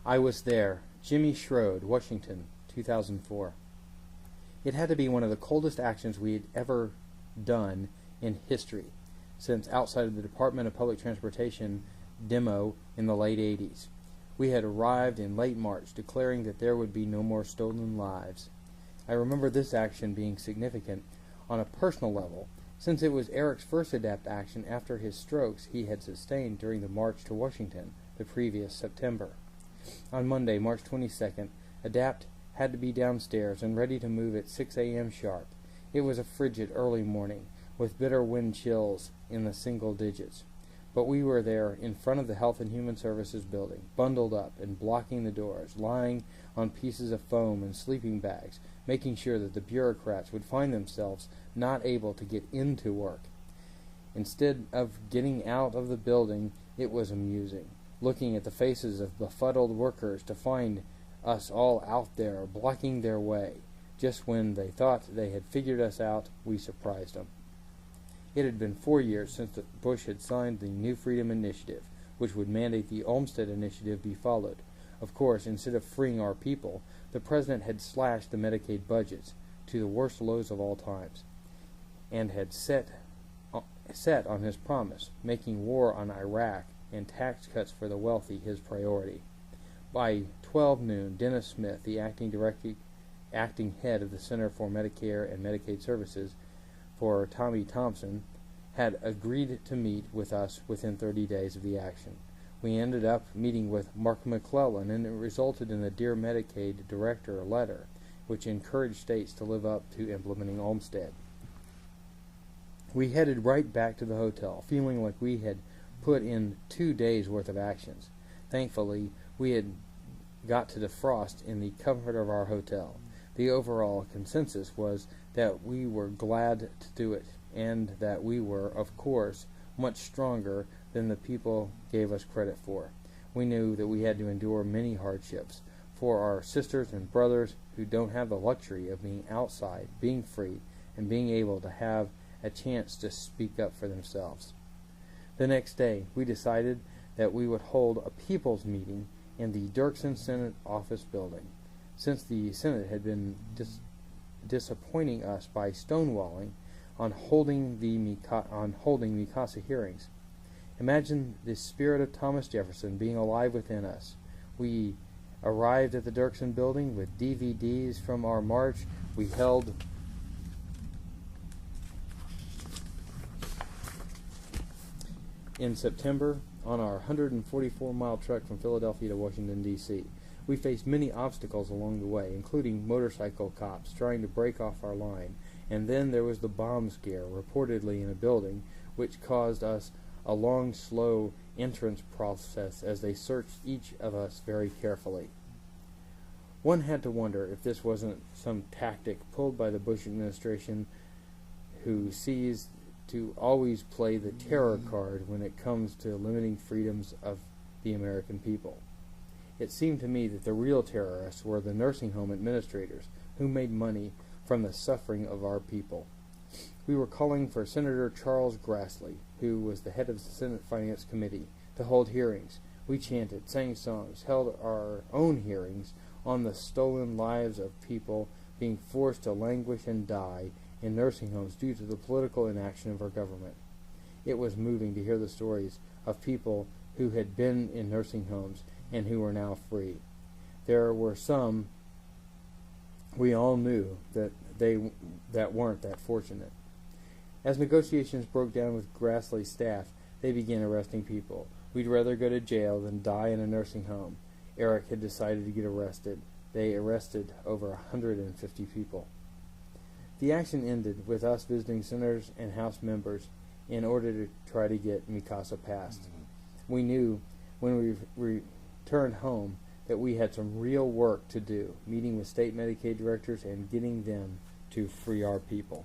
I was there. Jimmi Schrode, Washington, 2004. It had to be one of the coldest actions we had ever done in history, since outside of the Department of Public Transportation demo in the late 80s. We had arrived in late March, declaring that there would be no more stolen lives. I remember this action being significant on a personal level, since it was Eric's first ADAPT action after his strokes he had sustained during the march to Washington the previous September. On Monday, March 22nd, ADAPT had to be downstairs and ready to move at 6 a.m. sharp. It was a frigid early morning, with bitter wind chills in the single digits. But we were there in front of the Health and Human Services building, bundled up and blocking the doors, lying on pieces of foam and sleeping bags, making sure that the bureaucrats would find themselves not able to get into work. Instead of getting out of the building, it was amusing, looking at the faces of befuddled workers to find us all out there blocking their way. Just when they thought they had figured us out, we surprised them. It had been 4 years since Bush had signed the New Freedom Initiative, which would mandate the Olmstead Initiative be followed. Of course, instead of freeing our people, the President had slashed the Medicaid budgets to the worst lows of all times, and had set on his promise, making war on Iraq and tax cuts for the wealthy his priority. By 12 noon, Dennis Smith, the acting head of the Center for Medicare and Medicaid Services, for Tommy Thompson, had agreed to meet with us within 30 days of the action. We ended up meeting with Mark McClellan, and it resulted in the Dear Medicaid Director letter, which encouraged states to live up to implementing Olmstead. We headed right back to the hotel, feeling like we had put in 2 days' worth of actions. Thankfully, we had got to defrost in the comfort of our hotel. The overall consensus was that we were glad to do it, and that we were, of course, much stronger than the people gave us credit for. We knew that we had to endure many hardships for our sisters and brothers who don't have the luxury of being outside, being free, and being able to have a chance to speak up for themselves. The next day, we decided that we would hold a people's meeting in the Dirksen Senate office building. Since the Senate had been disappointing us by stonewalling on holding the Mikasa hearings. Imagine the spirit of Thomas Jefferson being alive within us. We arrived at the Dirksen building with DVDs from our march. We held in September on our 144-mile trek from Philadelphia to Washington, D.C. We faced many obstacles along the way, including motorcycle cops trying to break off our line, and then there was the bomb scare, reportedly in a building, which caused us a long, slow entrance process as they searched each of us very carefully. One had to wonder if this wasn't some tactic pulled by the Bush administration, who sees to always play the terror card when it comes to limiting freedoms of the American people. It seemed to me that the real terrorists were the nursing home administrators who made money from the suffering of our people. We were calling for Senator Charles Grassley, who was the head of the Senate Finance Committee, to hold hearings. We chanted, sang songs, held our own hearings on the stolen lives of people being forced to languish and die in nursing homes due to the political inaction of our government. It was moving to hear the stories of people who had been in nursing homes and who were now free. There were some we all knew that weren't that fortunate. As negotiations broke down with Grassley's staff, they began arresting people. We'd rather go to jail than die in a nursing home. Eric had decided to get arrested. They arrested over 150 people. The action ended with us visiting senators and House members in order to try to get Mikasa passed. We knew when we returned home that we had some real work to do, meeting with state Medicaid directors and getting them to free our people.